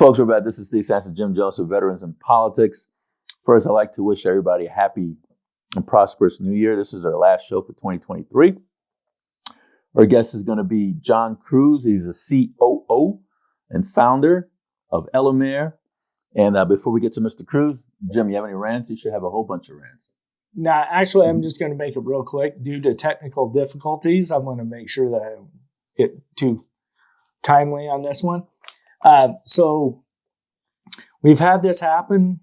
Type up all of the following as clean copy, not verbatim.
Folks, we're back. This is Steve Sanchez, Jim Jones of Veterans in Politics. First, I'd like to wish everybody a happy and prosperous new year. This is our last show for 2023. Our guest is going to be John Cruz. He's the COO and founder of Ellumiere. And before we get to Mr. Cruz, Jim, you have any rants? You should have a whole bunch of rants. Nah, actually, I'm just going to make it real quick. Due to technical difficulties, I'm going to make sure that I don't get too timely on this one. So we've had this happen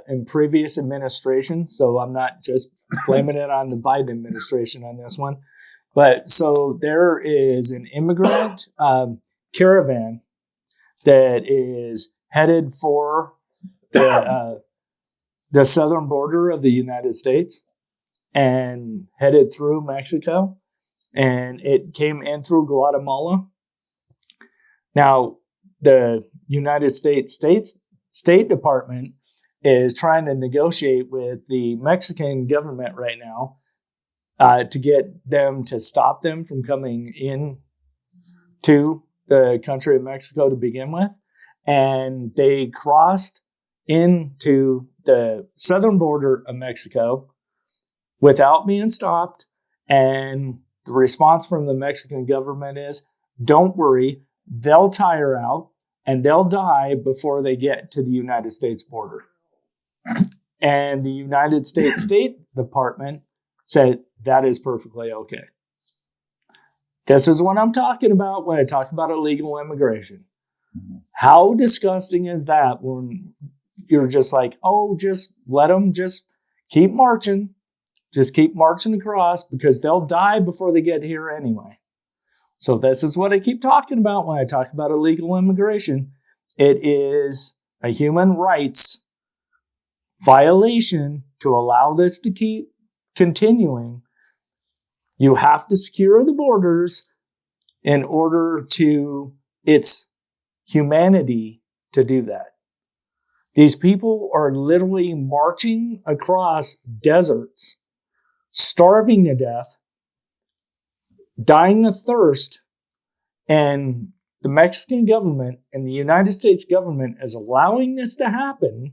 in previous administrations, so I'm not just blaming it on the Biden administration on this one. But so there is an immigrant caravan that is headed for the southern border of the United States and headed through Mexico, and it came in through Guatemala. Now, the United States State Department is trying to negotiate with the Mexican government right now to get them to stop them from coming in to the country of Mexico to begin with. And they crossed into the southern border of Mexico without being stopped. And the response from the Mexican government is, don't worry, they'll tire out and they'll die before they get to the United States border. And the United States State Department said that is perfectly okay. This is what I'm talking about when I talk about illegal immigration. How disgusting is that when you're just like, oh, just let them just keep marching. Just keep marching across because they'll die before they get here anyway. So this is what I keep talking about when I talk about illegal immigration. It is a human rights violation to allow this to keep continuing. You have to secure the borders in order to its humanity to do that. These people are literally marching across deserts, starving to death, dying of thirst, and the Mexican government and the United States government is allowing this to happen.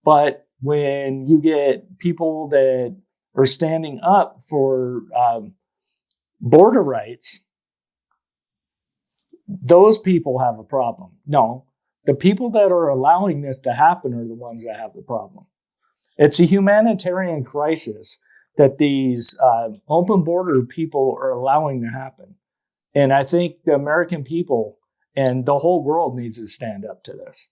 But when you get people that are standing up for border rights, those people have a problem. No, the people that are allowing this to happen are the ones that have the problem. It's a humanitarian crisis that these open border people are allowing to happen. And I think the American people and the whole world needs to stand up to this.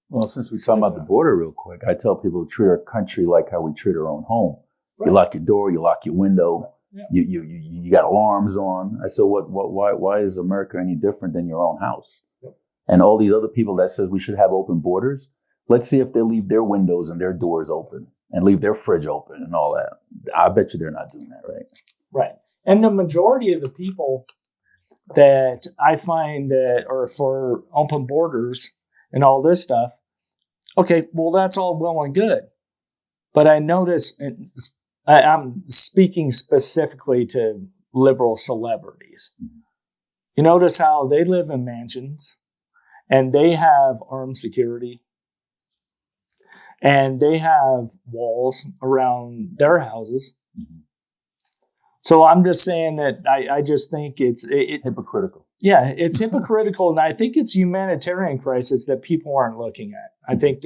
Well, since we talk about the border real quick, I tell people to treat our country like how we treat our own home. Right. You lock your door, you lock your window, yeah. You got alarms on. I said, why is America any different than your own house? Yep. And all these other people that says we should have open borders, let's see if they leave their windows and their doors open and leave their fridge open and all that. I bet you they're not doing that, right? Right. And the majority of the people that I find that are for open borders and all this stuff, okay, well, that's all well and good. But I notice, I'm speaking specifically to liberal celebrities. You notice how they live in mansions and they have armed security and they have walls around their houses. Mm-hmm. So I'm just saying that I just think it's hypocritical. Yeah, it's hypocritical, and I think it's a humanitarian crisis that people aren't looking at. I think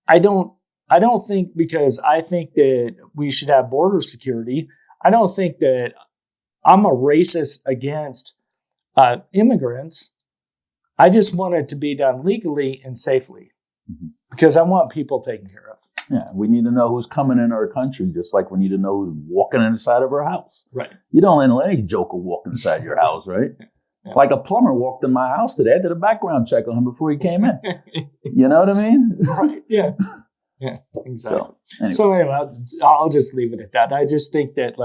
I don't think because I think that we should have border security. I don't think that I'm a racist against immigrants. I just want it to be done legally and safely because I want people taken care of. Yeah, we need to know who's coming in our country, just like we need to know who's walking inside of our house. Right. You don't let any joker walk inside your house, right? Yeah. Like a plumber walked in my house today. I did a background check on him before he came in. You know what I mean? Right. Yeah. Yeah. Exactly. So anyway, I'll just leave it at that. I just think that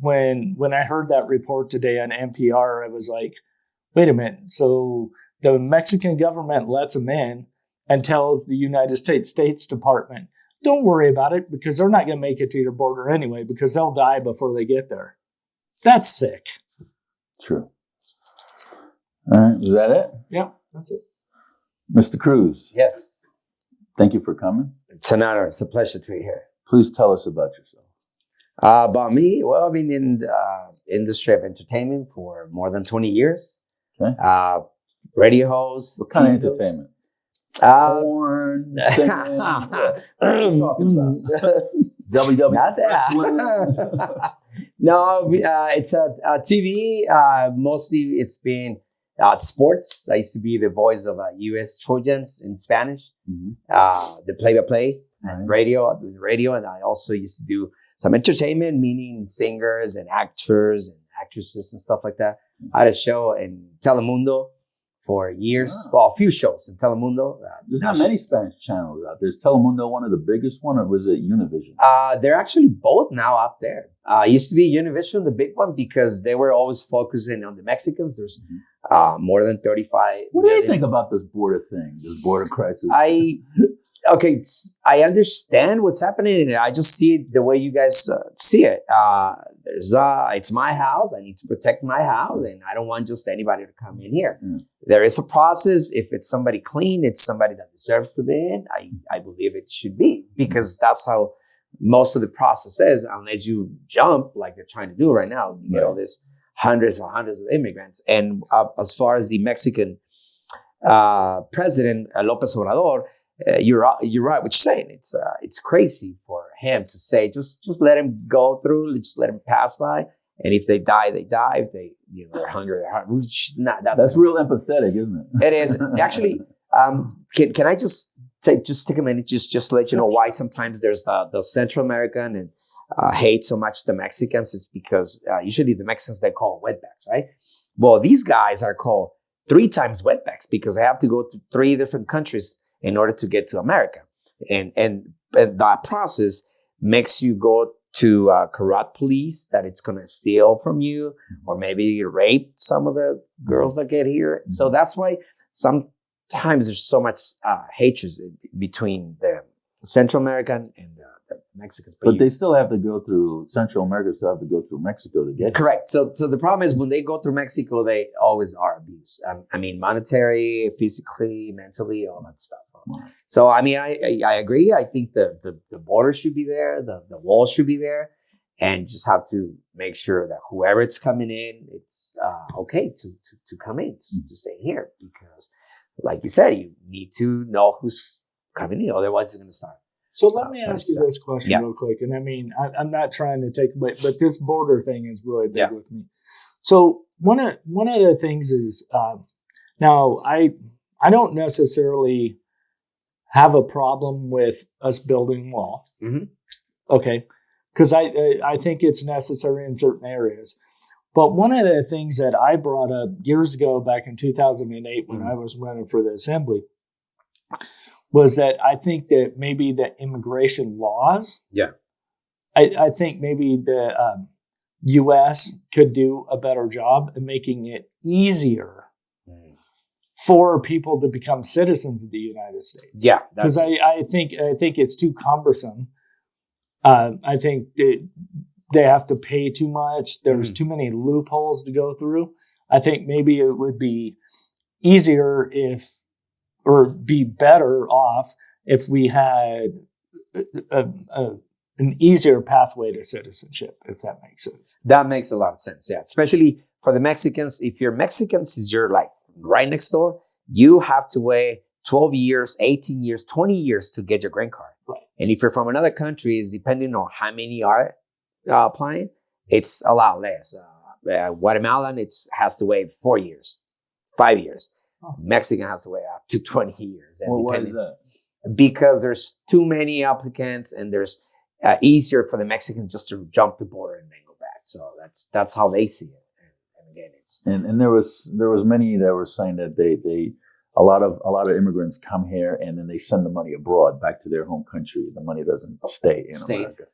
when I heard that report today on NPR, I was like, wait a minute. So the Mexican government lets them in and tells the United States Department, don't worry about it because they're not going to make it to your border anyway because they'll die before they get there. That's sick. True. All right. Is that it? Yeah, that's it. Mr. Cruz, Yes. thank you for coming. It's an honor. It's a pleasure to be here. Please tell us about yourself. About me, well, I've been in the industry of entertainment for more than 20 years. Okay. Radio host. What kind of TV host. entertainment? Uh, Porn, singing, what are you talking about? WWE Not wrestling? that. No, it's a TV. Mostly it's been sports. I used to be the voice of U.S. Trojans in Spanish. Mhm. The play-by-play. Right. Radio, and I also used to do some entertainment, meaning singers and actors and actresses and stuff like that. I had a show in Telemundo for years. Well, a few shows in Telemundo. There's not many Spanish channels out there. Is Telemundo one of the biggest one, or was it Univision? They're actually both now up there. Used to be Univision, the big one, because they were always focusing on the Mexicans. There's more than 35 What do you million. think about this border thing, this border crisis? I understand what's happening, and I just see it the way you guys see it. It's my house. I need to protect my house, and I don't want just anybody to come in here. Mm. There is a process. If it's somebody clean, it's somebody that deserves to be in. I believe it should be, because that's how most of the process is. Unless you jump like they're trying to do right now, you get all this hundreds of immigrants. And as far as the Mexican president López Obrador. You're right what you're saying. It's crazy for him to say just let him go through, just let him pass by, and if they die, they die. If they're hungry, they're hungry. That's real empathetic, isn't it? It is actually. Can I just take a minute just to let you know why sometimes there's the Central American and hate so much the Mexicans is because usually the Mexicans they call wetbacks, right? Well, these guys are called 3 times wetbacks because they have to go to 3 different countries in order to get to America. And that process makes you go to corrupt police that it's going to steal from you or maybe rape some of the girls that get here. So that's why sometimes there's so much hatred between the Central American and the Mexicans. But they still have to go through Central America, still have to go through Mexico to get Correct. So the problem is when they go through Mexico, they always are abused. I mean, monetary, physically, mentally, all that stuff. So, I mean, I agree. I think the border should be there. The wall should be there. And just have to make sure that whoever it's coming in, it's okay to come in, to stay here. Because, like you said, you need to know who's coming in. Otherwise, it's going to start. So let me ask you this question real quick. And I mean, I'm not trying to take away, but this border thing is really big with me. So one of the things is, now I don't necessarily have a problem with us building wall. Mm-hmm. Okay. Because I think it's necessary in certain areas. But one of the things that I brought up years ago, back in 2008, when I was running for the assembly, was that I think that maybe the immigration laws, I think maybe the U.S. could do a better job in making it easier for people to become citizens of the United States. Yeah, because I think it's too cumbersome. I think they have to pay too much. There's too many loopholes to go through. I think maybe it would be easier or be better off if we had an easier pathway to citizenship, if that makes sense. That makes a lot of sense, yeah. Especially for the Mexicans. If you're Mexicans, you're like right next door, you have to wait 12 years, 18 years, 20 years to get your green card. Right. And if you're from another country, it's depending on how many are applying, it's a lot less. Guatemalan, has to wait 4 years, 5 years. Oh. Mexican has to wait up to 20 years. Well, why is that? Because there's too many applicants, and there's easier for the Mexicans just to jump the border and then go back. So that's how they see it. And again, it's and there was many that were saying that they a lot of immigrants come here and then they send the money abroad back to their home country. The money doesn't stay in America.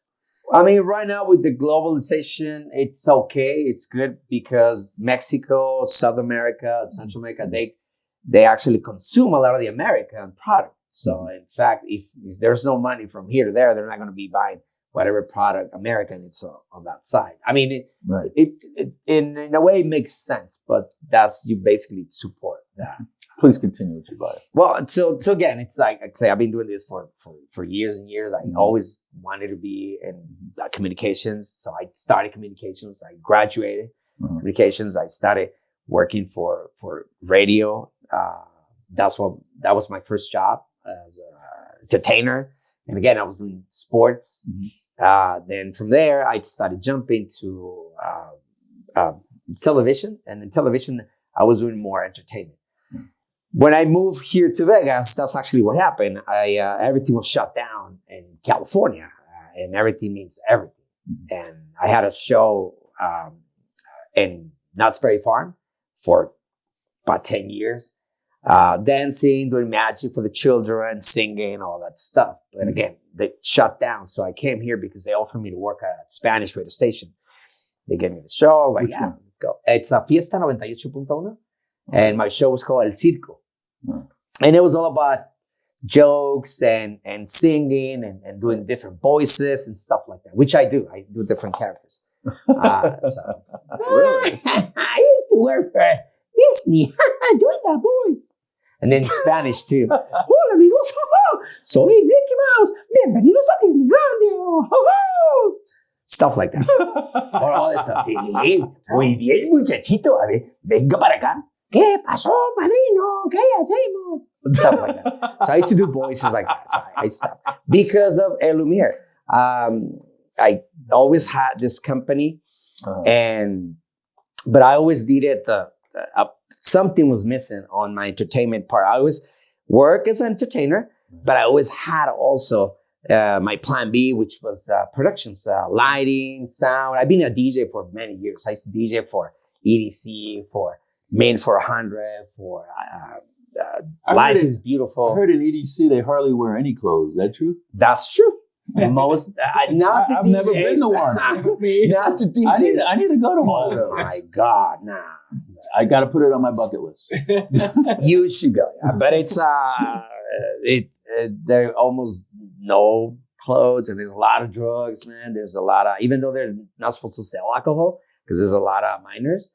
I mean, right now with the globalization, it's okay. It's good because Mexico, South America, Central America, they actually consume a lot of the American product. So in fact, if there's no money from here to there, they're not going to be buying whatever product American it's on that side. I mean, Right. it in a way it makes sense, but that's you basically support that. Please continue with your bio. Well, so again, it's like I say, I've been doing this for years and years. I always wanted to be in communications, so I started communications. I graduated communications. I started working for radio. That was my first job as an entertainer. And again, I was doing sports. Then from there, I started jumping to television, and in television, I was doing more entertainment. When I moved here to Vegas, that's actually what happened. Everything was shut down in California, and everything means everything. And I had a show in Knott's Berry Farm for about 10 years, dancing, doing magic for the children, singing, all that stuff. But again, they shut down. So I came here because they offered me to work at a Spanish radio station. They gave me the show. Like, Which one? let's go. It's a Fiesta 98.1. And my show was called El Circo. And it was all about jokes and singing and doing different voices and stuff like that, which I do. I do different characters. Really? I used to work for Disney doing that voice. And then in Spanish too. Hola amigos, soy Mickey Mouse. Bienvenidos a Disneylandia. Stuff like that. Or all this stuff. Muy bien, muchachito. A ver, venga para acá. ¿Qué pasó, Marino? ¿Qué hacemos? Stuff like that. So I used to do voices like that. So I stopped. Because of Ellumiere. I always had this company, but I always needed something was missing on my entertainment part. I always work as an entertainer, but I always had also my plan B, which was productions, lighting, sound. I've been a DJ for many years. I used to DJ for EDC, for Main for 100, for Life is Beautiful. I heard in EDC they hardly wear any clothes. Is that true? That's true. Most, not the I've DJs. never been to one. Not the DJs. I need to go to one. Oh my God, nah. I got to put it on my bucket list. You should go. Yeah. But it's there are almost no clothes, and there's a lot of drugs, man. There's a lot of, even though they're not supposed to sell alcohol because there's a lot of minors.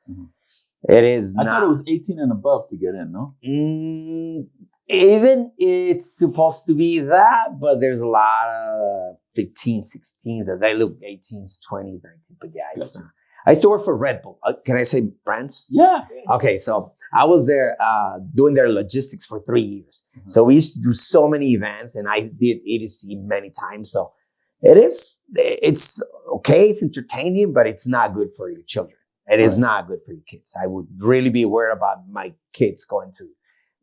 It is I not. thought it was 18 and above to get in, no? Even it's supposed to be that, but there's a lot of 15, 16 that they look 18s, 20s, 19s, but yeah, it's not. I used to work for Red Bull. Can I say brands? Yeah. Okay, so I was there doing their logistics for 3 years. So we used to do so many events, and I did EDC many times. So it's okay, it's entertaining, but it's not good for your children. It is not good for your kids. I would really be worried about my kids going to.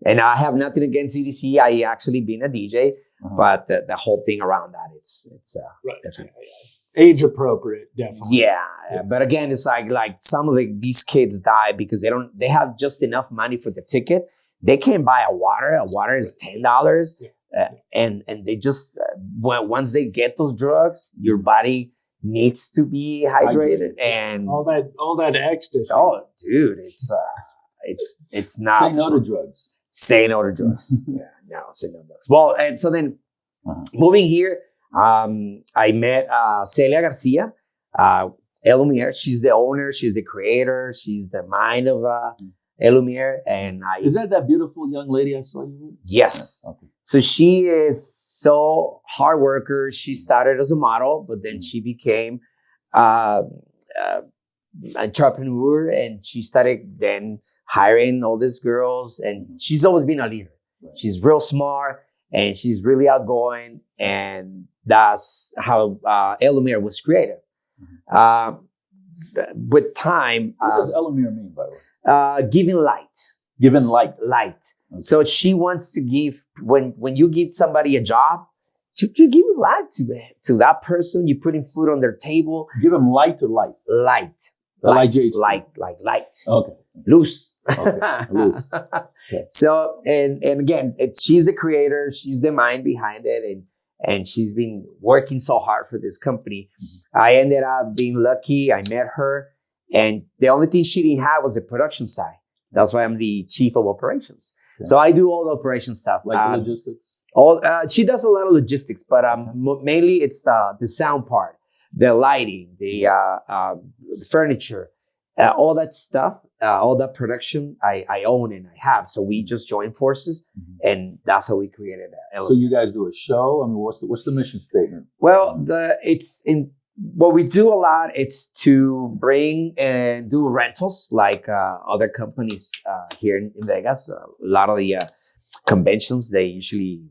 And I have nothing against EDC. I actually been a DJ, but the whole thing around that, it's Right. different. Age appropriate, definitely. Yeah, but again, it's like some of these kids die because they have just enough money for the ticket. They can't buy a water. A water is $10, and they just once they get those drugs, your body needs to be hydrated and all that ecstasy. Oh, dude, it's not. Say no to drugs. Say no to drugs. Yeah, no, say no to drugs. Well, and so then moving here, I met Celia Garcia, Ellumiere. She's the owner. She's the creator. She's the mind of Ellumiere. And Is that beautiful young lady I saw you with? Yes. Okay. So she is so hard worker. She started as a model, but then she became entrepreneur, and she started then hiring all these girls. And she's always been a leader. Right. She's real smart, and she's really outgoing. And that's how Ellumiere was created. With time, what does Ellumiere mean, by the way? Giving light. Giving light. Light. Okay. So she wants to give, when you give somebody a job, you give light to that person. You're putting food on their table. Give them light or life? Light. Light. Okay. Loose. Okay. Loose. Okay. So, and again, she's the creator. She's the mind behind it. And she's been working so hard for this company. I ended up being lucky. I met her. And the only thing she didn't have was the production side. That's why I'm the chief of operations. Okay. So I do all the operation stuff. Like logistics? All she does a lot of logistics, but mainly it's the sound part, the lighting, the furniture, all that stuff, all that production. I own and I have. So we just joined forces, and that's how we created it. So you guys do a show. I mean, what's the mission statement? Well, what we do a lot. It's to bring and do rentals like other companies here in Vegas. A lot of the conventions, they usually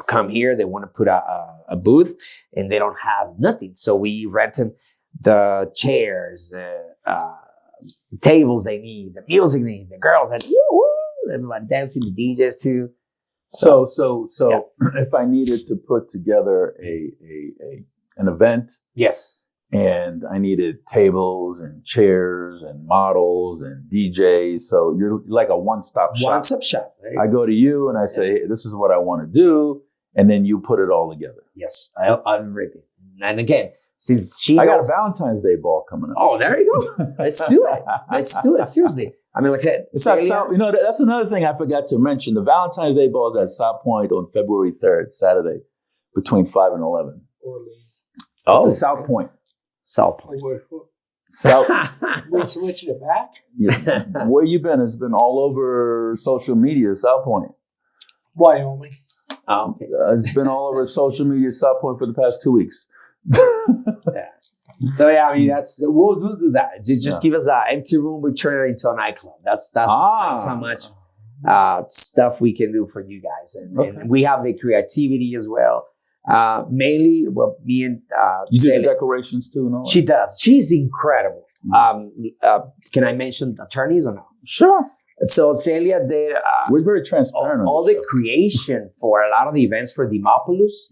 come here. They want to put a booth, and they don't have nothing. So we rent them the chairs, the tables they need, the music they need, the girls, and everybody dancing, the DJs too. So if I needed to put together an event, yes, and I needed tables and chairs and models and DJs, so you're like a one-stop shop. One-stop shop. I go to you and I say, hey, this is what I want to do, and then you put it all together. Yes, I'm ready. And again, since I got a Valentine's Day ball coming up. Oh, there you go. Let's do it. Let's do it. Seriously. I mean, like I said, that's another thing I forgot to mention. The Valentine's Day ball is at South Point on February 3rd, Saturday, between 5 and 11. Orleans. Oh, South Point. South Point. South. We switched it back? Yeah. Where you been? It's been all over social media, South Point. Wyoming. It's been all over social media, South Point, for the past 2 weeks. Yeah. So yeah, I mean we'll do that. Just give us an empty room, we turn it into a nightclub. That's how much stuff we can do for you guys, and we have the creativity as well. Mainly, what me and you do the decorations too, no? She does. She's incredible. Can I mention attorneys or no? Sure. So Celia did. We're very transparent. All the creation for a lot of the events for Dimopoulos.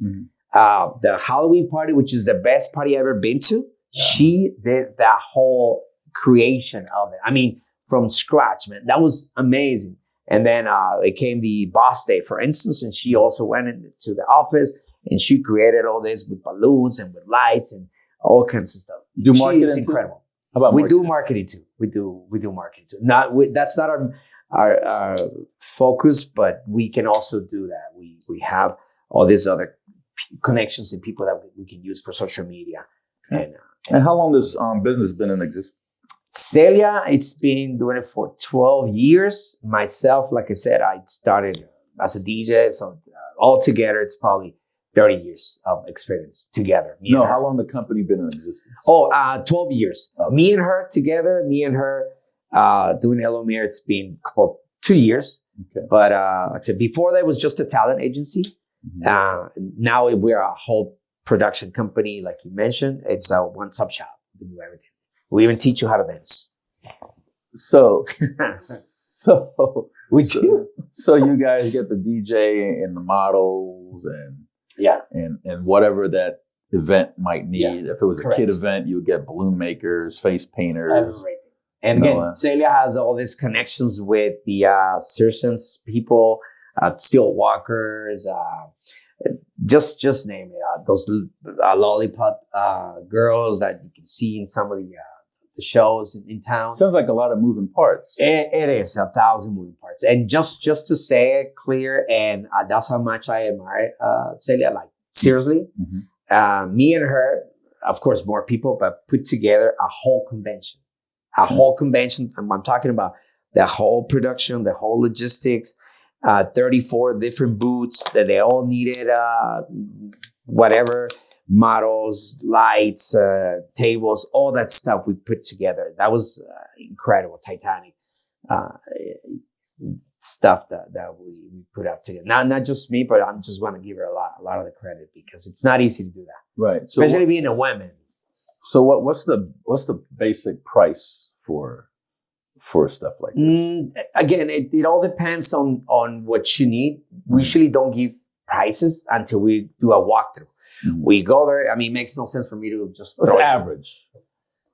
The Halloween party, which is the best party I've ever been to. Yeah. She did that whole creation of it. I mean, from scratch, man. That was amazing. And then it came the boss day, for instance, and she also went into the office and she created all this with balloons and with lights and all kinds of stuff. You do marketing? She is incredible. How about we do marketing too. We do marketing too. That's not our focus, but we can also do that. We have all these other connections and people that we can use for social media. And how long has business been in existence? Celia, it's been doing it for 12 years. Myself, like I said, I started as a DJ. So altogether, it's probably 30 years of experience together. How long the company been in existence? 12 years. Okay. Me and her together, doing Ellumiere, it's been 2 years. Okay. But like I said, before that was just a talent agency. Now we're a whole production company, like you mentioned. It's a one-stop shop. We do everything. We even teach you how to dance. So we do. So you guys get the DJ and the models and whatever that event might need. Yeah, if it was a kid event, you would get balloon makers, face painters. Everything. And again, Celia has all these connections with the circus people, steel walkers, just name it. Those lollipop girls that you can see in some of the shows in town. Sounds like a lot of moving parts. It is 1,000 moving parts. And just to say it clear, and that's how much I admire Celia. Like seriously, me and her, of course, more people, but put together a whole convention. A whole convention. I'm talking about the whole production, the whole logistics. 34 different booths that they all needed, whatever, models, lights, tables, all that stuff we put together. That was incredible, Titanic stuff that we put up together. Not just me, but I'm just want to give her a lot of the credit because it's not easy to do that. Right. So especially being a woman. So what's the basic price for stuff like this? Again, it all depends on what you need. We usually don't give prices until we do a walkthrough. We go there. I mean, it makes no sense for me to just throw average.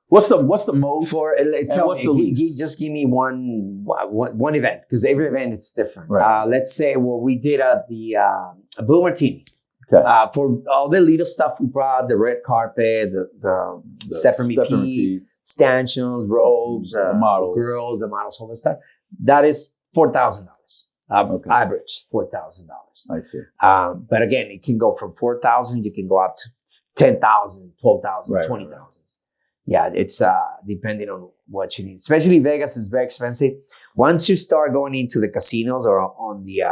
What's the most for? Tell me, just give me one event because every event it's different. Right. Let's say we did at the Blue Martini. Okay. For all the little stuff we brought, the red carpet, the Stephen McPee, stanchions, robes, the models, girls, the models, all that stuff. That is $4,000. Okay. Average $4,000. I see. But again, it can go from 4,000. You can go up to 10,000, 12,000, Right, 20,000. right. Yeah, it's depending on what you need. Especially Vegas is very expensive. Once you start going into the casinos or on the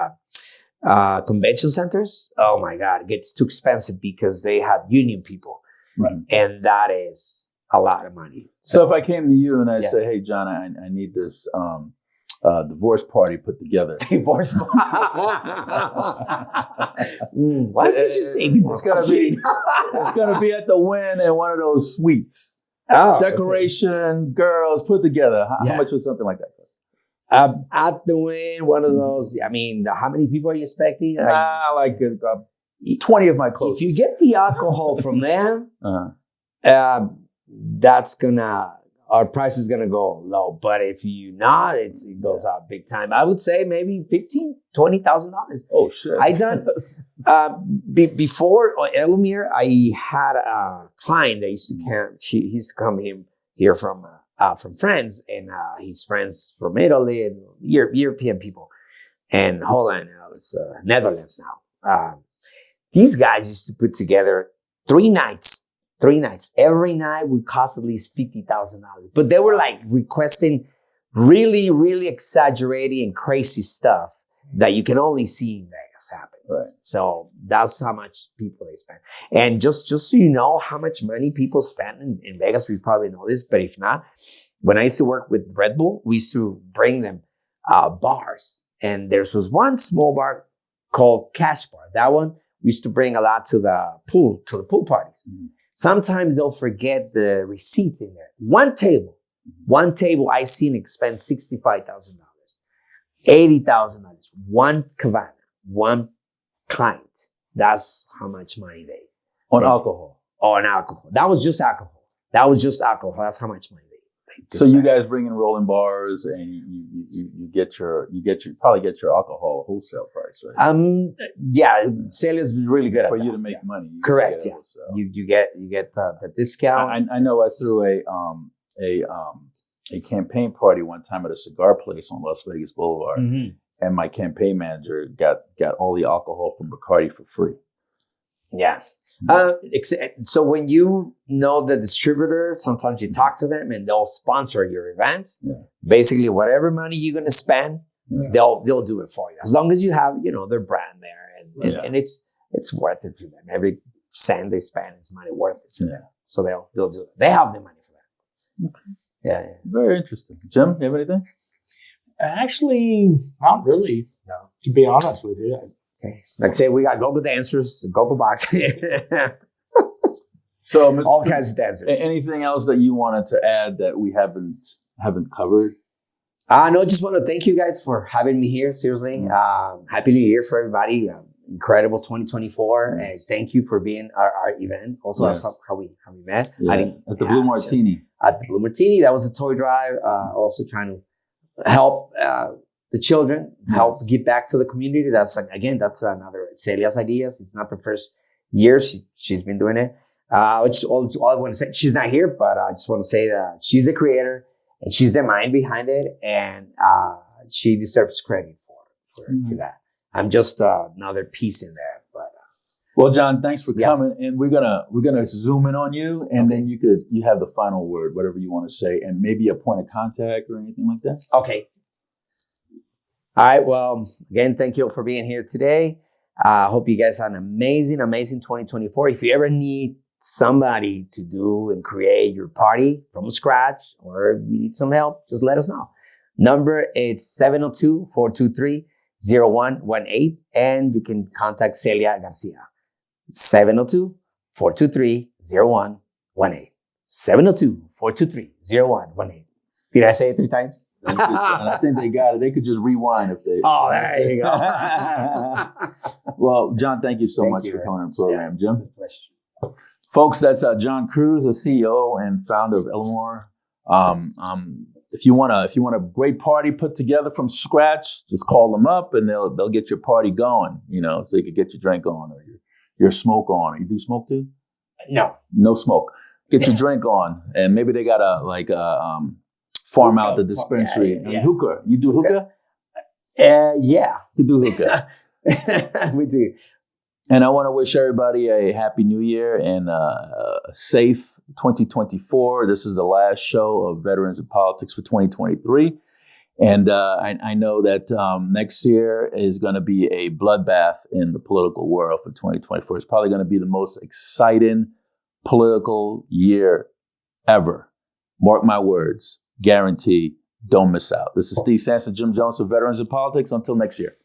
convention centers, oh my God, it gets too expensive because they have union people. Right. And that is a lot of money. So if I came to you and I Yeah. say, hey, John, I need this divorce party put together. Divorce. Why did you say divorce? It's gonna be at the Wynn in one of those suites. Oh, Decoration, girls put together. How Yeah. much would something like that cost? At the Wynn, one of those. I mean, how many people are you expecting? 20 of my clothes. If you get the alcohol from them, that's our price is gonna go low. But if you not, it goes up big time. I would say maybe $15,000-$20,000. Oh shit! I done before Ellumiere. I had a client that used to come. He used to come here from France, and he's friends from Italy and European people, and Holland. It's Netherlands now. These guys used to put together 3 nights. 3 nights. Every night would cost at least $50,000. But they were like requesting really, really exaggerating and crazy stuff that you can only see in Vegas happen. Right. So that's how much people they spend. And just so you know how much money people spend in Vegas, we probably know this, but if not, when I used to work with Red Bull, we used to bring them bars. And there was one small bar called Cash Bar. That one we used to bring a lot to the pool parties. Mm-hmm. Sometimes they'll forget the receipts in there. One table I seen expend $65,000, $80,000. One cabana, one client. That's how much money they on alcohol. On alcohol. That was just alcohol. That's how much money they so spend. You guys bring in rolling bars and you probably get your alcohol wholesale price, right? Yeah, Celia is really good for at you that. to make money. Correct. Yeah. You get the discount. I know I threw a campaign party one time at a cigar place on Las Vegas Boulevard, and my campaign manager got all the alcohol from Bacardi for free. Yeah. So when you know the distributor, sometimes you talk to them and they'll sponsor your event. Yeah. Basically, whatever money you're going to spend, they'll do it for you as long as you have their brand there, and it's worth it for them. Every cent they spend is money worth it for them. So they'll do it. They have the money for that. Okay. Yeah. Very interesting. Jim, you have anything? Actually, not really. No. To be honest with you. Okay. Like I say, we got Google Dancers, Google Box. So, Mr. all kinds of dancers. Anything else that you wanted to add that we haven't covered? No, just want to thank you guys for having me here. Seriously, Happy New Year for everybody. Incredible 2024, and thank you for being our event. Also, that's how we met. Yeah. At the Blue Martini. At the Blue Martini, that was a toy drive. Also trying to help the children, help give back to the community. That's another Celia's ideas. It's not the first year she's been doing it. Which all I want to say. She's not here, but I just want to say that she's the creator and she's the mind behind it, and she deserves credit for that. I'm just another piece in there, but well, John, thanks for coming, and we're gonna zoom in on you, and then you have the final word, whatever you want to say, and maybe a point of contact or anything like that. Okay. All right. Well, again, thank you for being here today. I hope you guys had an amazing 2024. If you ever need somebody to do and create your party from scratch, or if you need some help, just let us know. Number it's 702-423-0118, and you can contact Celia Garcia. 702-423-0118. 702-423-0118. Did I say it 3 times? And I think they got it. They could just rewind if they. Oh, there you go. Well, John, thank you so much for coming on the program, Jim. It's a pleasure. Folks, that's John Cruz, the CEO and founder of Ellumiere. If you want a great party put together from scratch, just call them up and they'll get your party going. So you could get your drink on or your smoke on. You do smoke too? No smoke. Get your drink on, and maybe they got farm out the dispensary. Yeah. Hookah. You do hookah? Yeah, You do hookah. we do. And I want to wish everybody a happy new year and a safe 2024. This is the last show of Veterans in Politics for 2023. And I know that next year is going to be a bloodbath in the political world for 2024. It's probably going to be the most exciting political year ever. Mark my words. Guarantee. Don't miss out. This is Steve Sanson, Jim Jones for Veterans in Politics. Until next year.